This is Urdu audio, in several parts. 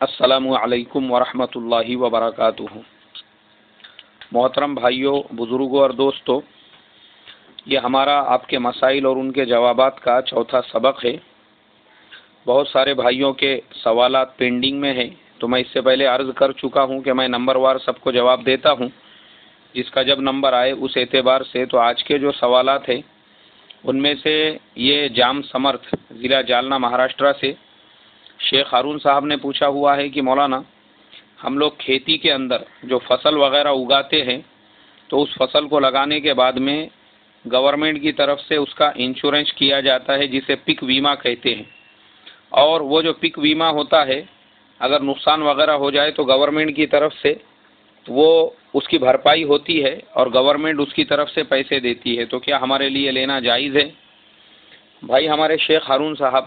السلام علیکم ورحمۃ اللہ وبرکاتہ۔ محترم بھائیوں، بزرگوں اور دوستوں، یہ ہمارا آپ کے مسائل اور ان کے جوابات کا چوتھا سبق ہے۔ بہت سارے بھائیوں کے سوالات پینڈنگ میں ہیں، تو میں اس سے پہلے عرض کر چکا ہوں کہ میں نمبر وار سب کو جواب دیتا ہوں، جس کا جب نمبر آئے اس اعتبار سے۔ تو آج کے جو سوالات ہیں ان میں سے یہ جام سمرتھ ضلع جالنا مہاراشٹرا سے شیخ ہارون صاحب نے پوچھا ہوا ہے کہ مولانا، ہم لوگ کھیتی کے اندر جو فصل وغیرہ اگاتے ہیں تو اس فصل کو لگانے کے بعد میں گورنمنٹ کی طرف سے اس کا انشورنس کیا جاتا ہے، جسے پک بیمہ کہتے ہیں، اور وہ جو پک بیمہ ہوتا ہے اگر نقصان وغیرہ ہو جائے تو گورنمنٹ کی طرف سے وہ اس کی بھرپائی ہوتی ہے اور گورنمنٹ اس کی طرف سے پیسے دیتی ہے، تو کیا ہمارے لیے لینا جائز ہے؟ بھائی ہمارے شیخ ہارون صاحب،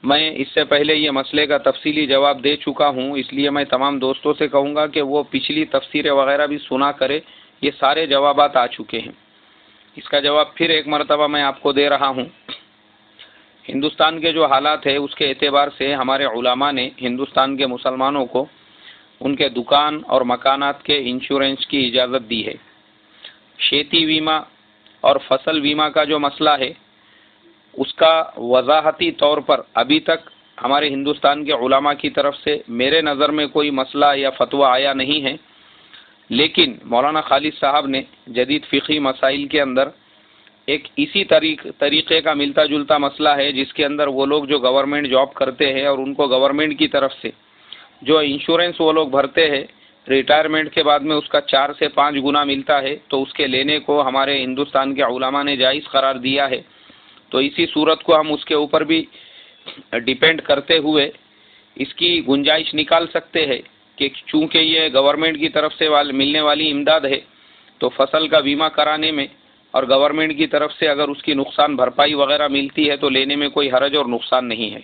میں اس سے پہلے یہ مسئلے کا تفصیلی جواب دے چکا ہوں، اس لیے میں تمام دوستوں سے کہوں گا کہ وہ پچھلی تفسیریں وغیرہ بھی سنا کرے، یہ سارے جوابات آ چکے ہیں۔ اس کا جواب پھر ایک مرتبہ میں آپ کو دے رہا ہوں۔ ہندوستان کے جو حالات ہے اس کے اعتبار سے ہمارے علماء نے ہندوستان کے مسلمانوں کو ان کے دکان اور مکانات کے انشورنس کی اجازت دی ہے۔ کھیتی بیمہ اور فصل بیمہ کا جو مسئلہ ہے اس کا وضاحتی طور پر ابھی تک ہمارے ہندوستان کے علماء کی طرف سے میرے نظر میں کوئی مسئلہ یا فتویٰ آیا نہیں ہے، لیکن مولانا خالد صاحب نے جدید فقہی مسائل کے اندر ایک اسی طریقے کا ملتا جلتا مسئلہ ہے، جس کے اندر وہ لوگ جو گورنمنٹ جاب کرتے ہیں اور ان کو گورنمنٹ کی طرف سے جو انشورنس وہ لوگ بھرتے ہیں، ریٹائرمنٹ کے بعد میں اس کا 4 سے 5 گنا ملتا ہے، تو اس کے لینے کو ہمارے ہندوستان کے علماء نے جائز قرار دیا ہے۔ تو اسی صورت کو ہم اس کے اوپر بھی ڈیپینڈ کرتے ہوئے اس کی گنجائش نکال سکتے ہیں کہ چونکہ یہ گورنمنٹ کی طرف سے ملنے والی امداد ہے، تو فصل کا بیمہ کرانے میں اور گورنمنٹ کی طرف سے اگر اس کی نقصان بھرپائی وغیرہ ملتی ہے تو لینے میں کوئی حرج اور نقصان نہیں ہے۔